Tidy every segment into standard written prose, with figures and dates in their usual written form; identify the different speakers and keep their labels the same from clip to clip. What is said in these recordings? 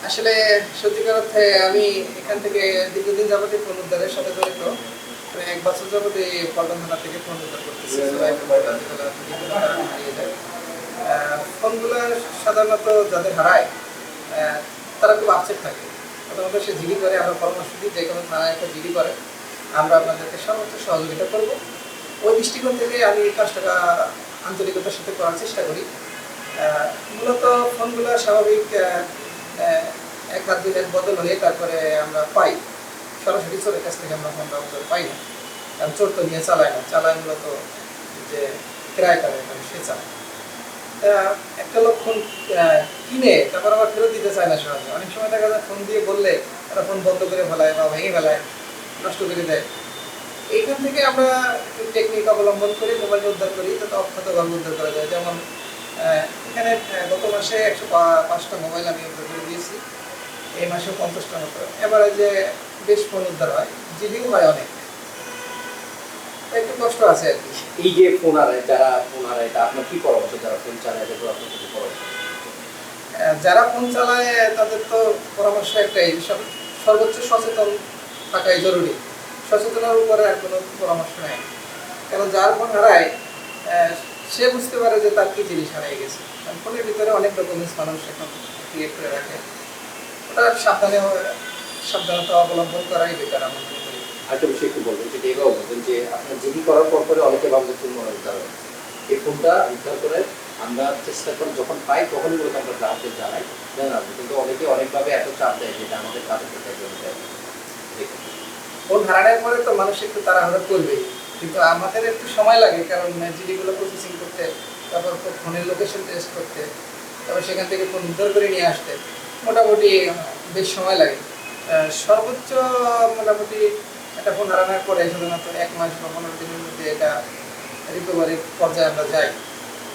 Speaker 1: আসলে সত্যিকার অর্থে আমি এখান থেকে দীর্ঘদিন যাবতীয় ফোন উদ্ধারের সাথে জড়িত। প্রায় ১ বছর যাবত এই পল্টন থানা থেকে ফোন উদ্ধার করতেছি। রাতের বেলা বিভিন্ন কারণে হারিয়ে যায়। ফোনগুলো সাধারণত যাদের হারায় তারা খুব আপসেট থাকে। প্রথমত সে জিডি করে, আমরা পরামর্শ দিই যে কোনো থানায় একটা জিডি করে, আমরা আপনাদেরকে সর্বোচ্চ সহযোগিতা করব। ওই দৃষ্টিকোণ থেকে আমি এই কাজটা আন্তরিকতার সাথে করার চেষ্টা করি। মূলত ফোনগুলো স্বাভাবিক ১ হাত ২ হাত বদল হয়ে তারপরে আমরা পাই। সরাসরি চোরের কাছ থেকে আমরা ফোনটা উদ্ধার পাই না, কারণ চোর তো নিয়ে চালায় না, চালায় মূলত যে ক্রয় করে সে চালায়। একটা লোক ফোন কিনে তারপর আবার ফেরত দিতে চায় না সহজে। অনেক সময় দেখা যায় ফোন দিয়ে বললে তারা ফোন বন্ধ করে ফেলায় বা ভেঙে ফেলায়, নষ্ট করে দেয়। এইখান থেকে আমরা একটু টেকনিক অবলম্বন করে মোবাইলটা উদ্ধার করি, যাতে অক্ষত গল্প উদ্ধার করা যায়। যেমন এখানে গত মাসে ১০৫টা মোবাইল আমি উদ্ধার করে দিয়েছি, এই মাসে ৫০টা মতো। এবারে যে বেশ ফোন উদ্ধার হয়, জিডিও হয় অনেক, একটু কষ্ট আছে আর কি।
Speaker 2: এই যে ফোন হারায়, যারা ফোন হারায়, তা আপনার কি পরামর্শ? যারা ফোন চালায় তাদের আপনার কিছু পরামর্শ?
Speaker 1: যারা ফোন চালায় তাদের তো পরামর্শ একটাই, সর্বোচ্চ সচেতন থাকাই জরুরি। সচেতনের উপরে আর কোনো পরামর্শ নেই, কারণ যার ফোন হারায় সে বুঝতে পারে যে তার কি জিনিস হারিয়ে গেছে। কারণ ফোনের ভিতরে অনেক ডকুমেন্টস মানুষ এখন ক্রিয়েট করে রাখে, ওটা সাবধানতা অবলম্বন করাই বেটার আমার মনে করি।
Speaker 2: আরেকটা বিষয় একটু বলবেন, যদি এভাবে বলবেন যে আপনার জিডি করার পর পরে অনেকে ভাবছে ফোন মনে উদ্ধার হয়, এই ফোনটা উদ্ধার করে আমরা চেষ্টা করি যখন পাই তখনই বলতে আমরা গ্রাহকদের জানাবো, কিন্তু অনেকে অনেকভাবে এত চাপ দেয় যেটা আমাদের কাজের ক্ষেত্রে দেখুন।
Speaker 1: ফোন হারানোর পরে তো মানুষ একটু তাড়াহুড়ো করবেই, কিন্তু আমাদের একটু সময় লাগে, কারণ জিডিগুলো প্রসেসিং করতে, তারপর ফোনের লোকেশন টেস্ট করতে, তারপর সেখান থেকে ফোন উদ্ধার করে নিয়ে আসতে মোটামুটি বেশ সময় লাগে। সর্বোচ্চ মোটামুটি একটা ফোন হারানোর পরে সাধারণত ১ মাস বা ১৫ দিনের মধ্যে এটা রিকভারি পর্যায়ে আমরা যাই,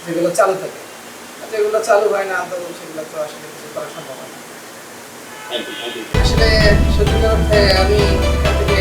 Speaker 1: যেগুলো চালু থাকে। আর যেগুলো চালু হয় না তো সেগুলো তো আসলে কিছু করা সম্ভব হয় না। আসলে সত্যিকার অর্থে আমি এখান থেকে